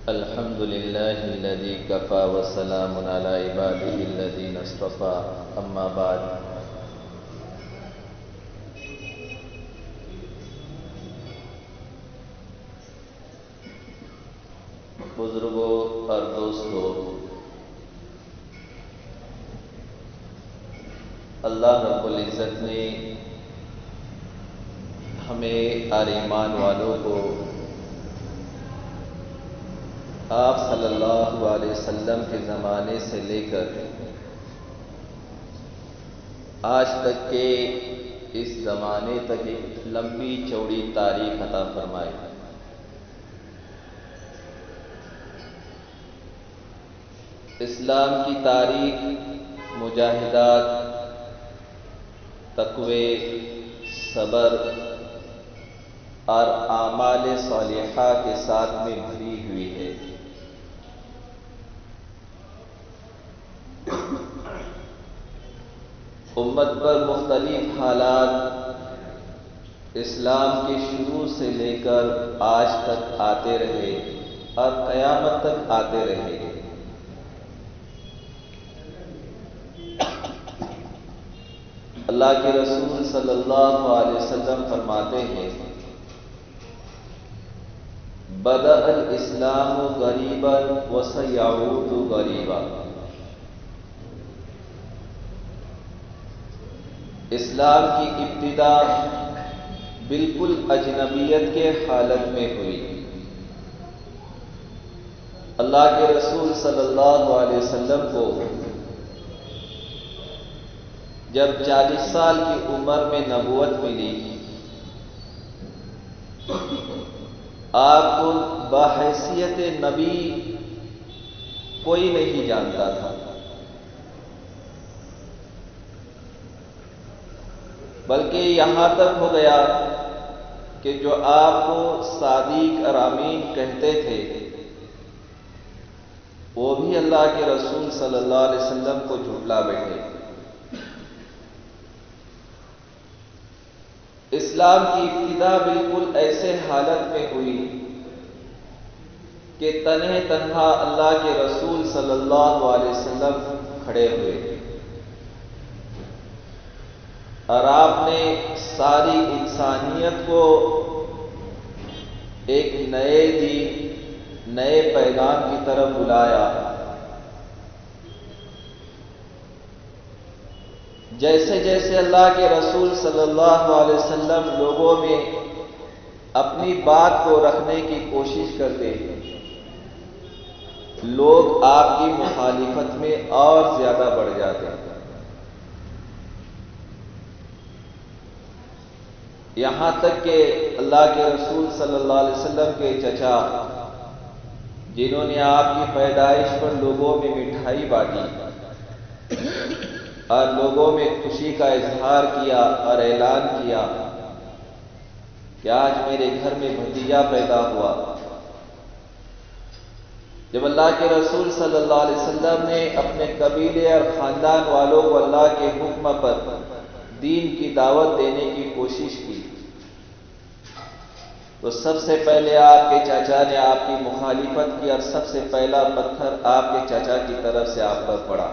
الحمد لله الذي كفى وسلام على عباده الذين اصطفى اما بعد بزرگوں اور دوستوں، اللہ رب العزت نے ہمیں اور ایمان والوں کو آپ صلی اللہ علیہ وسلم کے زمانے سے لے کر آج تک کے اس زمانے تک ایک لمبی چوڑی تاریخ عطا فرمائی۔ اسلام کی تاریخ مجاہدات، تقوی، صبر اور اعمال صالحہ کے ساتھ میں بھری ہوئی ہے۔ امت پر مختلف حالات اسلام کے شروع سے لے کر آج تک آتے رہے اور قیامت تک آتے رہے۔ اللہ کے رسول صلی اللہ علیہ وسلم فرماتے ہیں، بدأ الاسلام غریبا وسیعود غریبا۔ اسلام کی ابتدا بالکل اجنبیت کے حالت میں ہوئی۔ اللہ کے رسول صلی اللہ علیہ وسلم کو جب 40 سال کی عمر میں نبوت ملی، آپ کو بحیثیت نبی کوئی نہیں جانتا تھا، بلکہ یہاں تک ہو گیا کہ جو آپ کو صادق اور امین کہتے تھے وہ بھی اللہ کے رسول صلی اللہ علیہ وسلم کو جھٹلا بیٹھے۔ اسلام کی ابتدا بالکل ایسے حالت میں ہوئی کہ تنہا اللہ کے رسول صلی اللہ علیہ وسلم کھڑے ہوئے اور آپ نے ساری انسانیت کو ایک نئے دین، نئے پیغام کی طرف بلایا۔ جیسے جیسے اللہ کے رسول صلی اللہ علیہ وسلم لوگوں میں اپنی بات کو رکھنے کی کوشش کرتے، لوگ آپ کی مخالفت میں اور زیادہ بڑھ جاتے۔ یہاں تک کہ اللہ کے رسول صلی اللہ علیہ وسلم کے چچا، جنہوں نے آپ کی پیدائش پر لوگوں میں مٹھائی بانٹی اور لوگوں میں خوشی کا اظہار کیا اور اعلان کیا کہ آج میرے گھر میں بھتیجا پیدا ہوا، جب اللہ کے رسول صلی اللہ علیہ وسلم نے اپنے قبیلے اور خاندان والوں کو اللہ کے حکم پر دین کی دعوت دینے کی کوشش کی، تو سب سے پہلے آپ کے چچا نے آپ کی مخالفت کی اور سب سے پہلا پتھر آپ کے چچا کی طرف سے آپ پر پڑا۔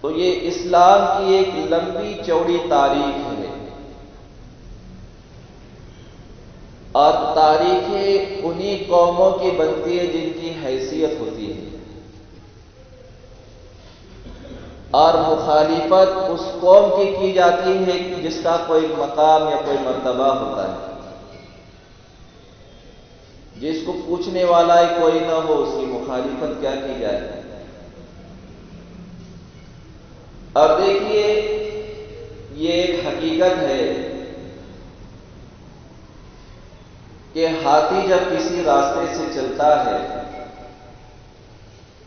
تو یہ اسلام کی ایک لمبی چوڑی تاریخ ہے، اور تاریخیں انہی قوموں کی بنتی ہے جن کی حیثیت ہوتی ہے، اور مخالفت اس قوم کی جاتی ہے جس کا کوئی مقام یا کوئی مرتبہ ہوتا ہے۔ جس کو پوچھنے والا ہی کوئی نہ ہو اس کی مخالفت کیا کی جائے۔ اور دیکھیے، یہ ایک حقیقت ہے کہ ہاتھی جب کسی راستے سے چلتا ہے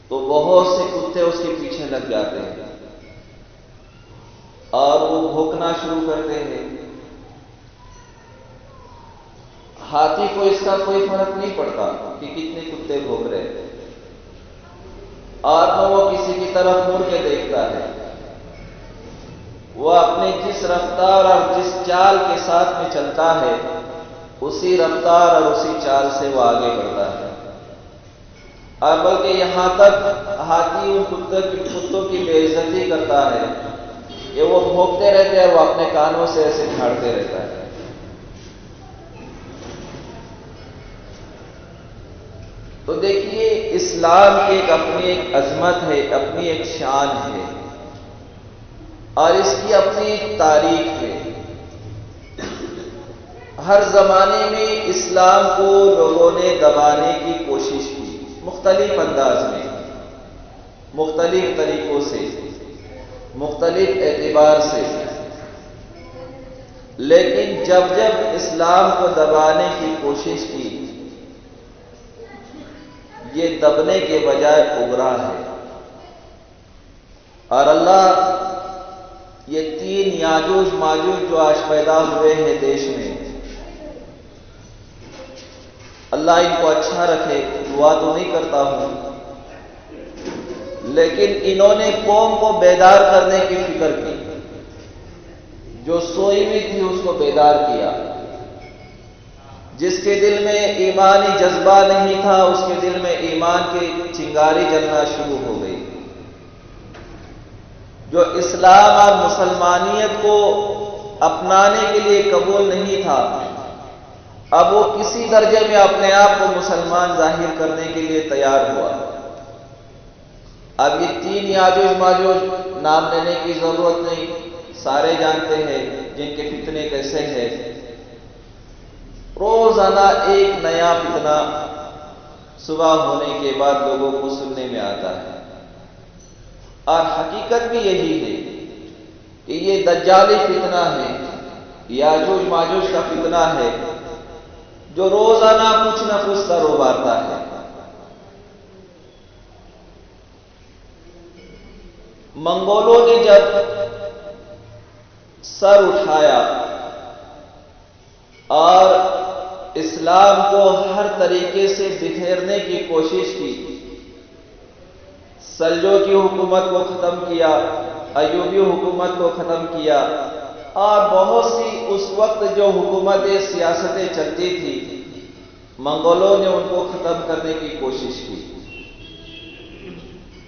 تو بہت سے کتے اس کے پیچھے لگ جاتے ہیں اور وہ بھونکنا شروع کرتے ہیں۔ ہاتھی کو اس کا کوئی فرق نہیں پڑتا کہ کتنے کتے بھونک رہے، اور نہ وہ کسی کی طرف مڑ کے دیکھتا ہے۔ وہ اپنے جس رفتار اور جس چال کے ساتھ میں چلتا ہے اسی رفتار اور اسی چال سے وہ آگے بڑھتا ہے، اور بلکہ یہاں تک ہاتھی ان کتوں کی بے عزتی کرتا ہے کہ وہ بھونکتے رہتے ہیں اور وہ اپنے کانوں سے ایسے جھاڑتے رہتا ہے۔ تو دیکھیے اسلام کی اپنی ایک عظمت ہے، اپنی ایک شان ہے، اور اس کی اپنی ایک تاریخ ہے۔ ہر زمانے میں اسلام کو لوگوں نے دبانے کی کوشش کی، مختلف انداز میں، مختلف طریقوں سے، مختلف اعتبار سے، لیکن جب اسلام کو دبانے کی کوشش کی، یہ دبنے کے بجائے ابھرا ہے۔ اور اللہ یہ 3 یاجوج ماجوج جو آج پیدا ہوئے ہیں دیش میں، اللہ ان کو اچھا رکھے، دعا تو نہیں کرتا ہوں، لیکن انہوں نے قوم کو بیدار کرنے کی فکر کی، جو سوئی ہوئی تھی اس کو بیدار کیا، جس کے دل میں ایمانی جذبہ نہیں تھا اس کے دل میں ایمان کی چنگاری جلنا شروع ہو گئی، جو اسلام اور مسلمانیت کو اپنانے کے لیے قبول نہیں تھا، اب وہ کسی درجے میں اپنے آپ کو مسلمان ظاہر کرنے کے لیے تیار ہوا۔ اب یہ 3 یاجوج ماجوج نام لینے کی ضرورت نہیں، سارے جانتے ہیں جن کے فتنے کیسے ہیں۔ روزانہ ایک نیا فتنہ صبح ہونے کے بعد لوگوں کو سننے میں آتا ہے، اور حقیقت بھی یہی ہے کہ یہ دجالی فتنہ ہے، یاجوج ماجوج کا فتنہ ہے، جو روزانہ کچھ نہ کچھ سر ابھارتا ہے۔ منگولوں نے جب سر اٹھایا اور اسلام کو ہر طریقے سے بکھیرنے کی کوشش کی، سلجوقی حکومت کو ختم کیا، ایوبی حکومت کو ختم کیا، اور بہت سی اس وقت جو حکومتیں سیاستیں چلتی تھی، منگولوں نے ان کو ختم کرنے کی کوشش کی،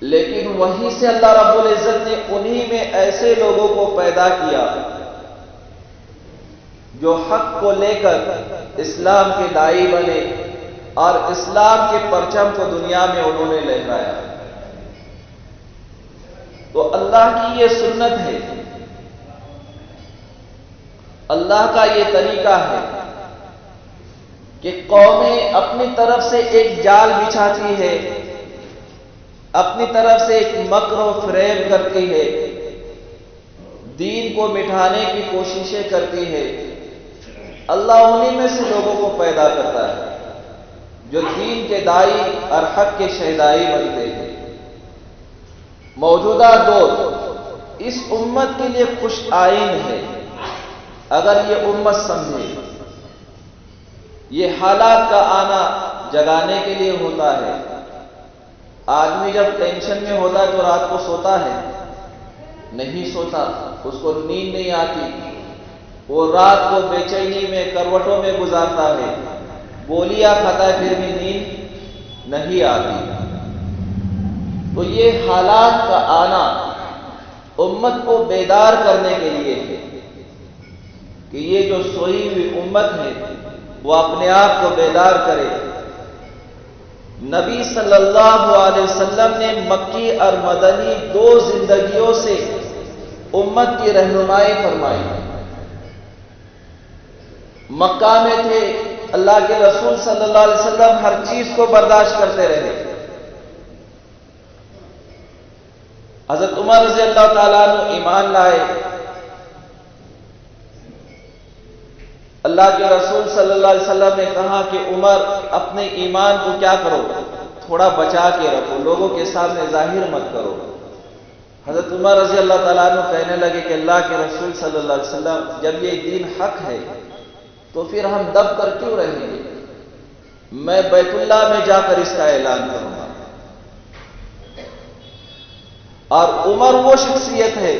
لیکن وہیں سے اللہ رب العزت نے انہی میں ایسے لوگوں کو پیدا کیا جو حق کو لے کر اسلام کے داعی بنے، اور اسلام کے پرچم کو دنیا میں انہوں نے لہرایا۔ تو اللہ کی یہ سنت ہے، اللہ کا یہ طریقہ ہے کہ قومیں اپنی طرف سے ایک جال بچھاتی ہے، اپنی طرف سے ایک مکر و فریب کرتی ہے، دین کو مٹھانے کی کوششیں کرتی ہے۔ اللہ انہی میں سے لوگوں کو پیدا کرتا ہے جو دین کے داعی اور حق کے شہدائی بنتے ہیں۔ موجودہ دور اس امت کے لیے خوش آئین ہے اگر یہ امت سمجھے۔ یہ حالات کا آنا جگانے کے لیے ہوتا ہے۔ آدمی جب ٹینشن میں ہوتا ہے تو رات کو سوتا ہے؟ نہیں سوتا، اس کو نیند نہیں آتی، وہ رات کو بے چینی میں کروٹوں میں گزارتا ہے، گولیاں کھاتا ہے، پھر بھی نیند نہیں آتی۔ تو یہ حالات کا آنا امت کو بیدار کرنے کے لیے ہے کہ یہ جو سوئی ہوئی امت ہے وہ اپنے آپ کو بیدار کرے۔ نبی صلی اللہ علیہ وسلم نے مکی اور مدنی 2 زندگیوں سے امت کی رہنمائی فرمائی۔ مکہ میں تھے، اللہ کے رسول صلی اللہ علیہ وسلم ہر چیز کو برداشت کرتے رہے۔ حضرت عمر رضی اللہ تعالیٰ عنہ ایمان لائے، اللہ کے رسول صلی اللہ علیہ وسلم نے کہا کہ عمر اپنے ایمان کو کیا کرو، تھوڑا بچا کے رکھو، لوگوں کے سامنے ظاہر مت کرو۔ حضرت عمر رضی اللہ تعالیٰ عنہ کہنے لگے کہ اللہ کے رسول صلی اللہ علیہ وسلم جب یہ دین حق ہے تو پھر ہم دب کر کیوں رہیں گے؟ میں بیت اللہ میں جا کر اس کا اعلان کروں گا۔ اور عمر وہ شخصیت ہے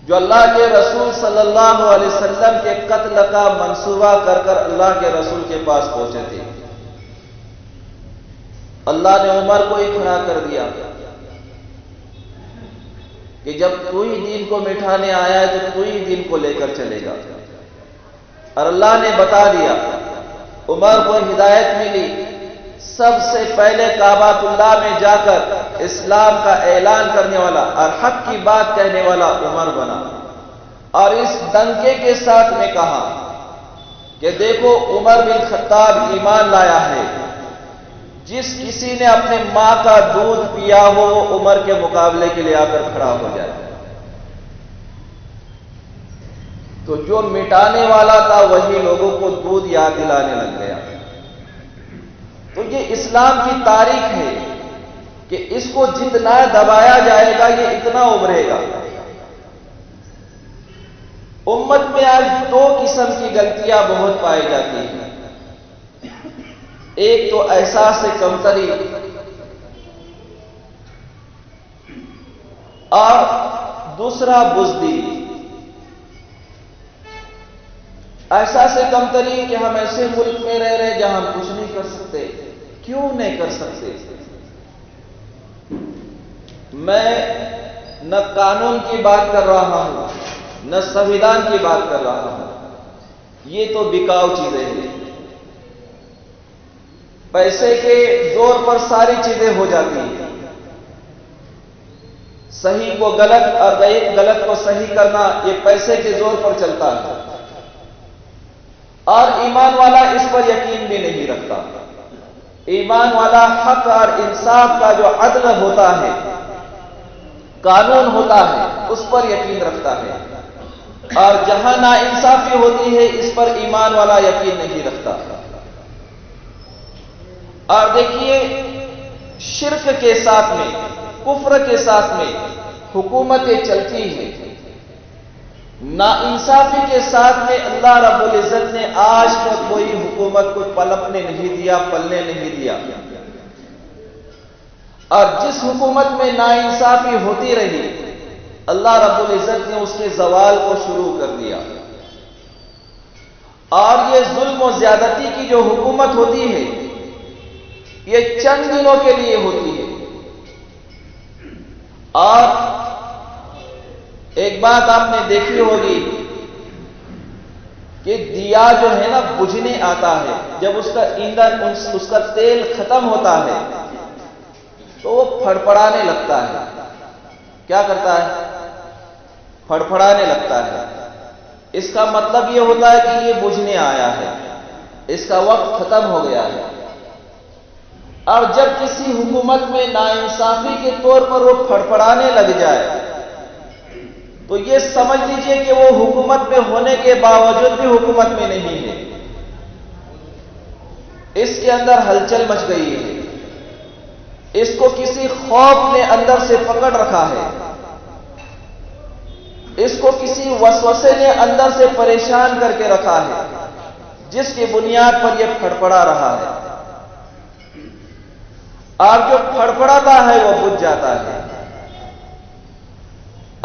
جو اللہ کے رسول صلی اللہ علیہ وسلم کے قتل کا منصوبہ کر کر اللہ کے رسول کے پاس پہنچے تھے. اللہ نے عمر کو ہی کھڑا کر دیا کہ جب تو ہی دین کو مٹھانے آیا ہے تو ہی دین کو لے کر چلے گا. اور اللہ نے بتا دیا عمر کو ہدایت ملی، سب سے پہلے کعبۃ اللہ میں جا کر اسلام کا اعلان کرنے والا اور حق کی بات کہنے والا عمر بنا. اور اس ڈنکے کے ساتھ میں کہا کہ دیکھو عمر بن خطاب ایمان لایا ہے، جس کسی نے اپنے ماں کا دودھ پیا ہو وہ عمر کے مقابلے کے لیے آ کر کھڑا ہو جائے. تو جو مٹانے والا تھا وہی لوگوں کو دودھ یاد دلانے لگ گیا. تو یہ اسلام کی تاریخ ہے کہ اس کو جتنا دبایا جائے گا یہ اتنا ابھرے گا. امت میں آج دو قسم کی غلطیاں بہت پائی جاتی ہیں. ایک تو احساس کمتری اور دوسرا بزدلی. احساس کمتری کہ ہم ایسے ملک میں رہ رہے جہاں ہم کچھ نہیں کر سکتے. کیوں نہیں کر سکتے؟ میں نہ قانون کی بات کر رہا ہوں نہ سنویدھان کی بات کر رہا ہوں. یہ تو بکاؤ چیزیں ہیں. پیسے کے زور پر ساری چیزیں ہو جاتی ہیں. صحیح کو غلط اور غلط کو صحیح کرنا یہ پیسے کے زور پر چلتا ہے. اور ایمان والا اس پر یقین بھی نہیں رکھتا. ایمان والا حق اور انصاف کا جو عدل ہوتا ہے، قانون ہوتا ہے، اس پر یقین رکھتا ہے. اور جہاں ناانصافی ہوتی ہے اس پر ایمان والا یقین نہیں رکھتا. اور دیکھیے شرک کے ساتھ میں، کفر کے ساتھ میں حکومتیں چلتی ہیں. ناانصافی کے ساتھ میں اللہ رب العزت نے آج تک کوئی حکومت کو پلنے نہیں دیا، پلنے نہیں دیا. اور جس حکومت میں ناانصافی ہوتی رہی اللہ رب العزت نے اس کے زوال کو شروع کر دیا. اور یہ ظلم و زیادتی کی جو حکومت ہوتی ہے یہ چند دنوں کے لیے ہوتی ہے. اور ایک بات آپ نے دیکھی ہوگی کہ دیا جو ہے نا بجھنے آتا ہے، جب اس کا ایندھن اس کا تیل ختم ہوتا ہے تو وہ پھڑپڑانے لگتا ہے. کیا کرتا ہے؟ پھڑپڑانے لگتا ہے. اس کا مطلب یہ ہوتا ہے کہ یہ بجھنے آیا ہے، اس کا وقت ختم ہو گیا ہے. اور جب کسی حکومت میں ناانصافی کے طور پر وہ پھڑپڑانے لگ جائے تو یہ سمجھ لیجئے کہ وہ حکومت میں ہونے کے باوجود بھی حکومت میں نہیں ہے. اس کے اندر ہلچل مچ گئی ہے. اس کو کسی خوف نے اندر سے پکڑ رکھا ہے. اس کو کسی وسوسے نے اندر سے پریشان کر کے رکھا ہے، جس کی بنیاد پر یہ پھڑپڑا رہا ہے. اور جو پھڑپڑاتا ہے وہ بجھ جاتا ہے.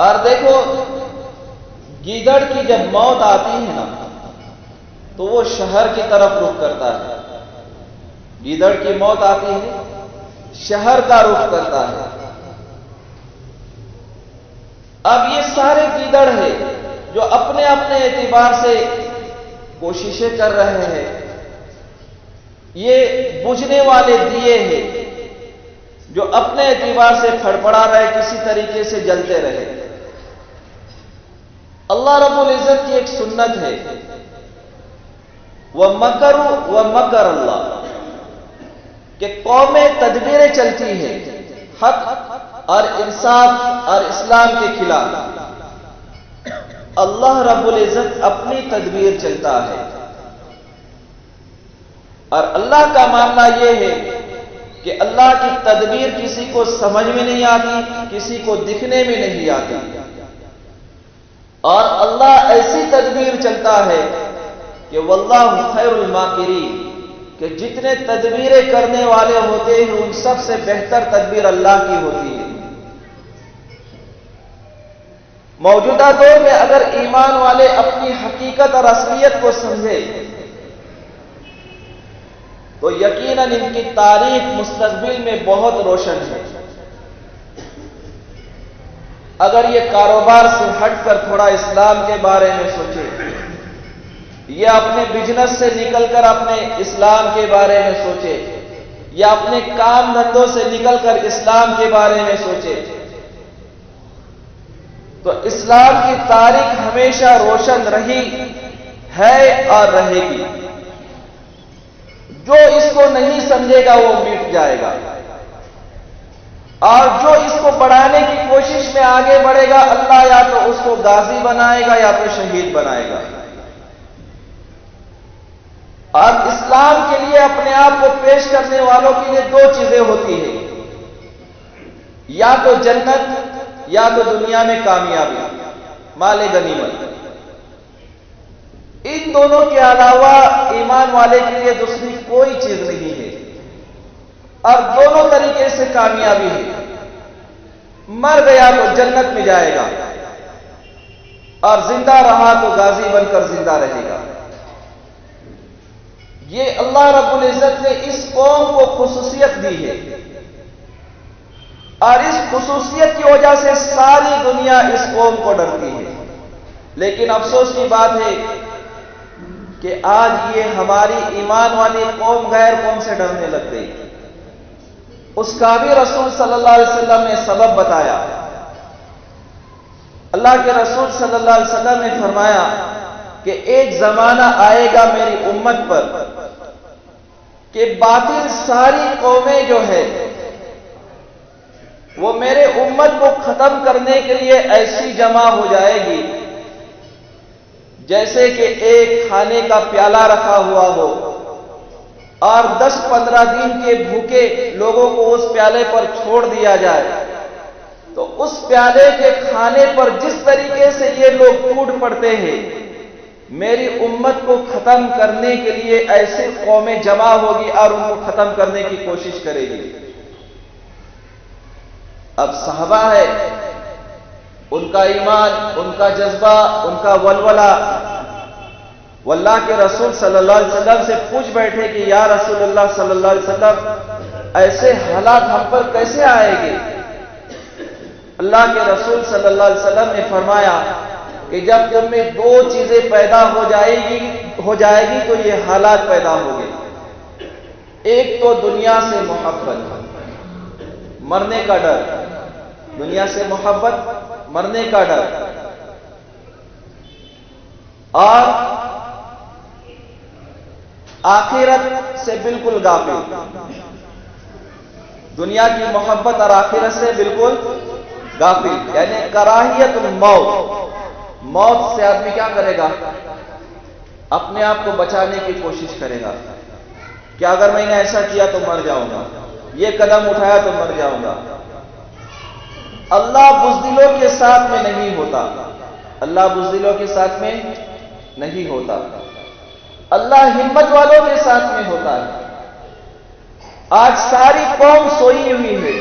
اور دیکھو گیدڑ کی جب موت آتی ہے نا تو وہ شہر کی طرف رخ کرتا ہے. گیدڑ کی موت آتی ہے شہر کا رخ کرتا ہے. اب یہ سارے گیدڑ ہیں جو اپنے اپنے اعتبار سے کوششیں کر رہے ہیں. یہ بجھنے والے دیے ہیں جو اپنے اعتبار سے پھڑپڑا رہے، کسی طریقے سے جلتے رہے. اللہ رب العزت کی ایک سنت ہے وَمَكَرُوا وَمَكَرَ اللَّهُ کہ قومیں تدبیریں چلتی ہیں حق اور انصاف اور اسلام کے خلاف. اللہ رب العزت اپنی تدبیر چلتا ہے. اور اللہ کا ماننا یہ ہے کہ اللہ کی تدبیر کسی کو سمجھ میں نہیں آتی، کسی کو دکھنے میں نہیں آتی. اور اللہ ایسی تدبیر چلتا ہے کہ واللہ خیر الماکرین کہ جتنے تدبیریں کرنے والے ہوتے ہیں ان سب سے بہتر تدبیر اللہ کی ہوتی ہے. موجودہ دور میں اگر ایمان والے اپنی حقیقت اور اصلیت کو سمجھے تو یقیناً ان کی تاریخ مستقبل میں بہت روشن ہے۔ اگر یہ کاروبار سے ہٹ کر تھوڑا اسلام کے بارے میں سوچے، یا اپنے بزنس سے نکل کر اپنے اسلام کے بارے میں سوچے، یا اپنے کام دھندوں سے نکل کر اسلام کے بارے میں سوچے، تو اسلام کی تاریخ ہمیشہ روشن رہی ہے اور رہے گی۔ جو اس کو نہیں سمجھے گا وہ مٹ جائے گا، اور جو اس کو بڑھانے کی کوشش میں آگے بڑھے گا، اللہ یا تو اس کو غازی بنائے گا یا تو شہید بنائے گا۔ اور اسلام کے لیے اپنے آپ کو پیش کرنے والوں کے لیے دو چیزیں ہوتی ہیں، یا تو جنت یا تو دنیا میں کامیابی، مال غنیمت۔ ان دونوں کے علاوہ ایمان والے کے لیے دوسری کوئی چیز نہیں ہے، اور دونوں طریقے سے کامیابی ہے۔ مر گیا تو جنت میں جائے گا، اور زندہ رہا تو غازی بن کر زندہ رہے گا۔ یہ اللہ رب العزت نے اس قوم کو خصوصیت دی ہے، اور اس خصوصیت کی وجہ سے ساری دنیا اس قوم کو ڈرتی ہے۔ لیکن افسوس کی بات ہے کہ آج یہ ہماری ایمان والی قوم غیر قوم سے ڈرنے لگ گئی۔ اس کا بھی رسول صلی اللہ علیہ وسلم نے سبب بتایا۔ اللہ کے رسول صلی اللہ علیہ وسلم نے فرمایا کہ ایک زمانہ آئے گا میری امت پر کہ باطل ساری قومیں جو ہے وہ میرے امت کو ختم کرنے کے لیے ایسی جمع ہو جائے گی جیسے کہ ایک کھانے کا پیالہ رکھا ہوا ہو، اور 10-15 دن کے بھوکے لوگوں کو اس پیالے پر چھوڑ دیا جائے، تو اس پیالے کے کھانے پر جس طریقے سے یہ لوگ ٹوٹ پڑتے ہیں، میری امت کو ختم کرنے کے لیے ایسی قومیں جمع ہوگی اور ان کو ختم کرنے کی کوشش کرے گی۔ اب صحابہ ہے، ان کا ایمان، ان کا جذبہ، ان کا ولولہ، واللہ کے رسول صلی اللہ علیہ وسلم سے پوچھ بیٹھے کہ یا رسول اللہ صلی اللہ علیہ وسلم ایسے حالات ہم پر کیسے آئے گے؟ اللہ کے رسول صلی اللہ علیہ وسلم نے فرمایا کہ جب تم میں دو چیزیں پیدا ہو جائے گی تو یہ حالات پیدا ہوں گے۔ ایک تو دنیا سے محبت، مرنے کا ڈر، دنیا سے محبت، مرنے کا ڈر، اور آخرت سے بالکل غافل۔ دنیا کی محبت اور آخرت سے بالکل غافل، یعنی کراہیت الموت۔ موت سے آدمی کیا کرے گا؟ اپنے آپ کو بچانے کی کوشش کرے گا کہ اگر میں نے ایسا کیا تو مر جاؤں گا، یہ قدم اٹھایا تو مر جاؤں گا۔ اللہ بزدلوں کے ساتھ میں نہیں ہوتا، اللہ بزدلوں کے ساتھ میں نہیں ہوتا، اللہ ہمت والوں کے ساتھ میں ہوتا ہے۔ آج ساری قوم سوئی ہوئی ہے،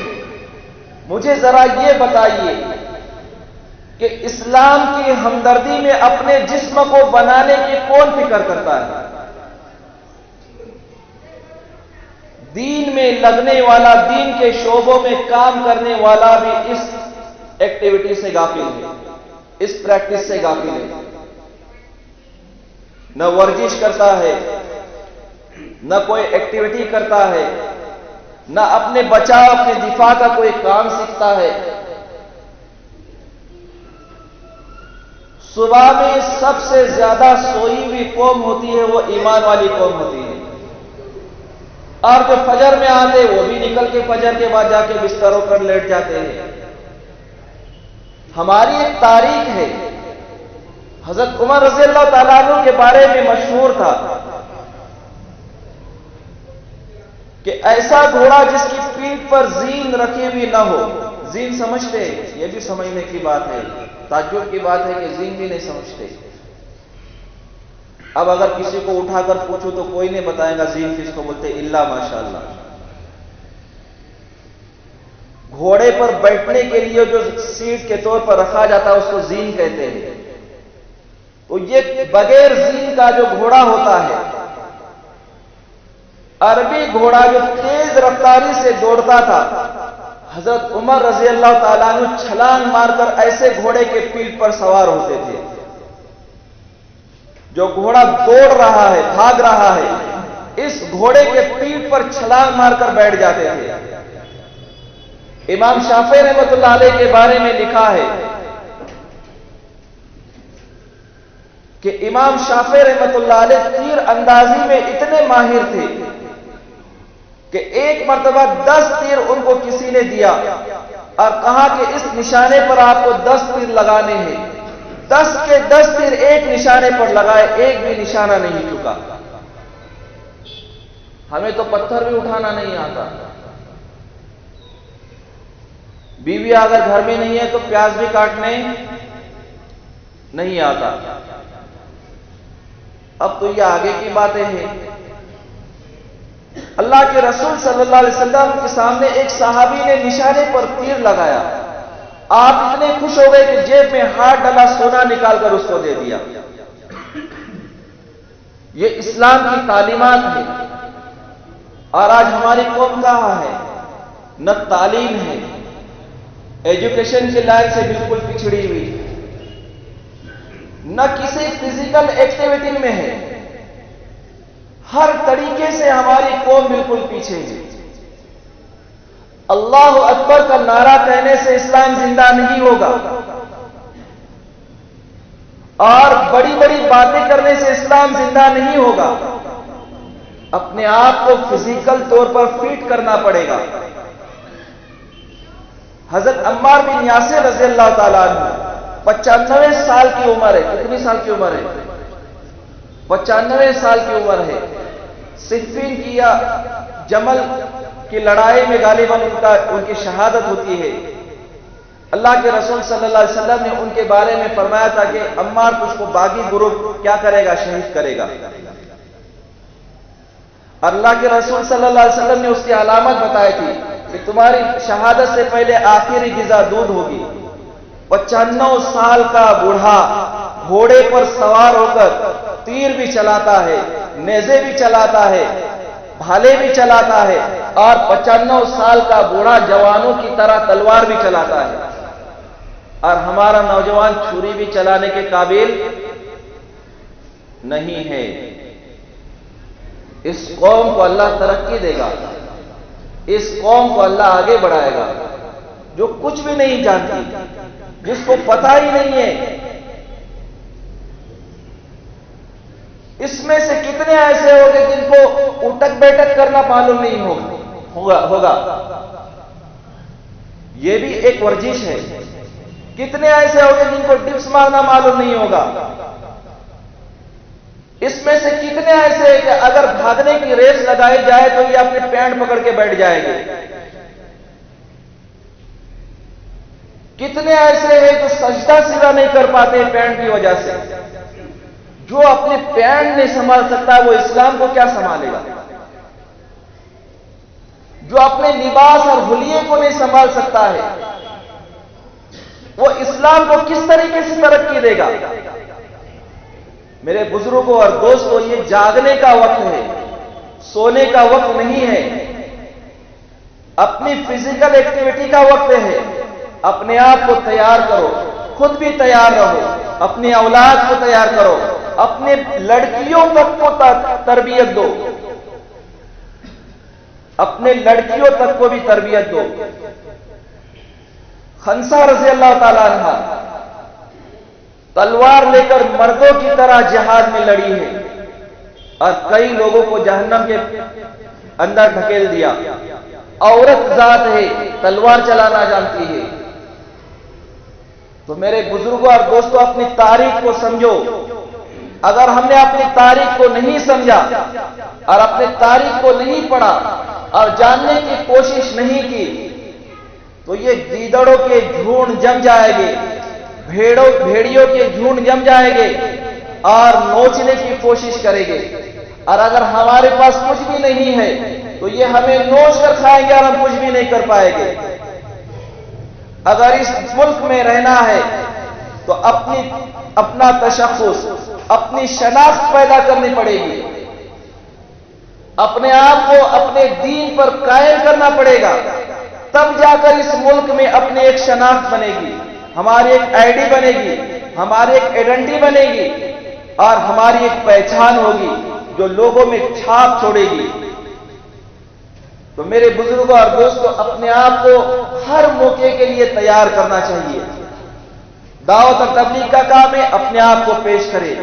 مجھے ذرا یہ بتائیے کہ اسلام کی ہمدردی میں اپنے جسم کو بنانے کی کون فکر کرتا ہے؟ دین میں لگنے والا، دین کے شعبوں میں کام کرنے والا بھی اس ایکٹیویٹی سے غافل ہے، اس پریکٹس سے غافل ہے۔ نہ ورزش کرتا ہے، نہ کوئی ایکٹیویٹی کرتا ہے، نہ اپنے بچاؤ، اپنے دفاع کا کوئی کام سیکھتا ہے۔ صبح میں سب سے زیادہ سوئی ہوئی قوم ہوتی ہے وہ ایمان والی قوم ہوتی ہے، اور جو فجر میں آتے وہ بھی نکل کے فجر کے بعد جا کے بستروں پر لیٹ جاتے ہیں۔ ہماری ایک تاریخ ہے، حضرت عمر رضی اللہ تعالیٰ عنہ کے بارے میں مشہور تھا کہ ایسا گھوڑا جس کی پیٹھ پر زین رکھی ہوئی نہ ہو۔ زین سمجھتے؟ یہ بھی سمجھنے کی بات ہے، تعجب کی بات ہے کہ زین بھی نہیں سمجھتے۔ اب اگر کسی کو اٹھا کر پوچھو تو کوئی نہیں بتائے گا زین کس کو بولتے، الا ماشاء اللہ۔ گھوڑے پر بیٹھنے کے لیے جو سیٹ کے طور پر رکھا جاتا ہے اس کو زین کہتے ہیں. تو یہ بغیر زین کا جو گھوڑا ہوتا ہے، عربی گھوڑا جو تیز رفتاری سے دوڑتا تھا، حضرت عمر رضی اللہ تعالیٰ عنہ چھلانگ مار کر ایسے گھوڑے کے پیٹھ پر سوار ہوتے تھے. جو گھوڑا دوڑ رہا ہے، بھاگ رہا ہے، اس گھوڑے کے پیٹھ پر چھلانگ مار کر بیٹھ جاتے تھے. امام شافعی رحمۃ اللہ علیہ کے بارے میں لکھا ہے کہ امام شافعی رحمۃ اللہ علیہ تیر اندازی میں اتنے ماہر تھے کہ ایک مرتبہ 10 تیر ان کو کسی نے دیا اور کہا کہ اس نشانے پر آپ کو 10 تیر لگانے ہیں. 10 کے 10 تیر ایک نشانے پر لگائے، ایک بھی نشانہ نہیں چکا. ہمیں تو پتھر بھی اٹھانا نہیں آتا. بیوی اگر گھر میں نہیں ہے تو پیاز بھی کاٹنے نہیں آتا. اب تو یہ آگے کی باتیں ہیں. اللہ کے رسول صلی اللہ علیہ وسلم کے سامنے ایک صحابی نے نشانے پر تیر لگایا. آپ اتنے خوش ہو گئے کہ جیب میں ہاتھ ڈالا، سونا نکال کر اس کو دے دیا. یہ اسلام کی تعلیمات ہیں. اور آج ہماری قوم کہاں ہے؟ نہ تعلیم ہے، ایجوکیشن کے لائن سے بالکل پچھڑی ہوئی، نہ کسی فزیکل ایکٹیویٹی میں ہے. ہر طریقے سے ہماری قوم بالکل پیچھے ہے. اللہ اکبر کا نعرہ کہنے سے اسلام زندہ نہیں ہوگا، اور بڑی بڑی باتیں کرنے سے اسلام زندہ نہیں ہوگا. اپنے آپ کو فزیکل طور پر فٹ کرنا پڑے گا. حضرت عمار بن یاسر رضی اللہ تعالیٰ عنہ 95 سال کی عمر ہے. کتنی سال کی عمر ہے؟ 95 سال کی عمر ہے. صفین کی یا جمل کی لڑائی میں غالباً ان کی شہادت ہوتی ہے. اللہ کے رسول صلی اللہ علیہ وسلم نے ان کے بارے میں فرمایا تھا کہ عمار تجھ کو باغی گروہ کیا کرے گا؟ شہید کرے گا. اللہ کے رسول صلی اللہ علیہ وسلم نے اس کی علامت بتائی تھی کہ تمہاری شہادت سے پہلے آخری غذا دودھ ہوگی. 95 سال کا بوڑھا گھوڑے پر سوار ہو کر تیر بھی چلاتا ہے، نیزے بھی چلاتا ہے، بھالے بھی چلاتا ہے، اور 95 سال کا بوڑھا جوانوں کی طرح تلوار بھی چلاتا ہے. اور ہمارا نوجوان چھری بھی چلانے کے قابل نہیں ہے. اس قوم کو اللہ ترقی دے گا، اس قوم کو اللہ آگے بڑھائے گا جو کچھ بھی نہیں جانتی، جس کو پتہ ہی نہیں ہے. اس میں سے کتنے ایسے ہوں گے جن کو اٹک بیٹک کرنا معلوم نہیں ہوگا. یہ بھی ایک ورزش ہے. کتنے ایسے ہوں گے جن کو ڈپس مارنا معلوم نہیں ہوگا. اس میں سے کتنے ایسے ہیں کہ اگر بھاگنے کی ریس لگائی جائے تو یہ اپنے پینٹ پکڑ کے بیٹھ جائے گے. کتنے ایسے ہیں جو سجدہ سیدھا نہیں کر پاتے پینٹ کی وجہ سے. جو اپنے پینٹ نہیں سنبھال سکتا وہ اسلام کو کیا سنبھالے گا؟ جو اپنے لباس اور حلیے کو نہیں سنبھال سکتا ہے وہ اسلام کو کس طریقے سے ترقی دے گا؟ میرے بزرگوں اور دوستوں، یہ جاگنے کا وقت ہے، سونے کا وقت نہیں ہے. اپنی فزیکل ایکٹیویٹی کا وقت ہے. اپنے آپ کو تیار کرو، خود بھی تیار رہو، اپنی اولاد کو تیار کرو، اپنے لڑکیوں تک کو تربیت دو، اپنے لڑکیوں تک کو بھی تربیت دو. خنسا رضی اللہ تعالیٰ عنہ تلوار لے کر مردوں کی طرح جہاد میں لڑی ہے اور کئی لوگوں کو جہنم کے اندر ڈھکیل دیا. عورت ذات ہے، تلوار چلانا جانتی ہے. تو میرے بزرگوں اور دوستوں، اپنی تاریخ کو سمجھو. اگر ہم نے اپنی تاریخ کو نہیں سمجھا اور اپنے تاریخ کو نہیں پڑھا اور جاننے کی کوشش نہیں کی تو یہ گیدڑوں کے جھنڈ جم جائے گے، بھیڑیوں کے جھنڈ جم جائے گے اور نوچنے کی کوشش کریں گے. اور اگر ہمارے پاس کچھ بھی نہیں ہے تو یہ ہمیں نوچ کر کھائیں گے اور ہم کچھ بھی نہیں کر پائیں گے. اگر اس ملک میں رہنا ہے تو اپنا تشخص، اپنی شناخت پیدا کرنی پڑے گی، اپنے آپ کو اپنے دین پر قائم کرنا پڑے گا، تب جا کر اس ملک میں اپنی ایک شناخت بنے گی، ہماری ایک آئی ڈی بنے گی، ہماری ایک آئیڈینٹی بنے گی اور ہماری ایک پہچان ہوگی جو لوگوں میں چھاپ چھوڑے گی۔ تو میرے بزرگوں اور دوستوں، اپنے آپ کو ہر موقع کے لیے تیار کرنا چاہیے۔ دعوت اور تبلیغ کا کام ہے، اپنے آپ کو پیش کرے۔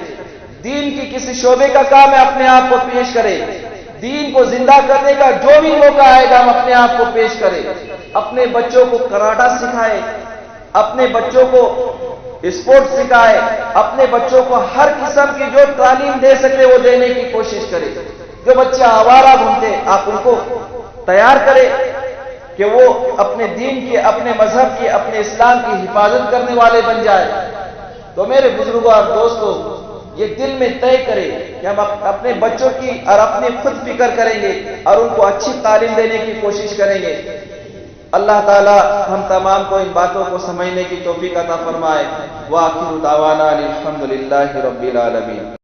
دین کی کسی شعبے کا کام ہے، اپنے آپ کو پیش کرے۔ دین کو زندہ کرنے کا جو بھی موقع آئے گا ہم اپنے آپ کو پیش کریں۔ اپنے بچوں کو کراٹا سکھائے، اپنے بچوں کو اسپورٹ سکھائے، اپنے بچوں کو ہر قسم کی جو تعلیم دے سکتے وہ دینے کی کوشش کرے۔ جو بچے آوارہ گھومتے آپ ان کو تیار کریں کہ وہ اپنے دین کی، اپنے مذہب کی، اپنے اسلام کی حفاظت کرنے والے بن جائے۔ تو میرے بزرگوں اور دوستوں، یہ دل میں طے کرے کہ ہم اپنے بچوں کی اور اپنی خود فکر کریں گے اور ان کو اچھی تعلیم دینے کی کوشش کریں گے۔ اللہ تعالی ہم تمام کو ان باتوں کو سمجھنے کی توفیق عطا فرمائے۔ وآخر دعوانا الحمدللہ رب العالمین۔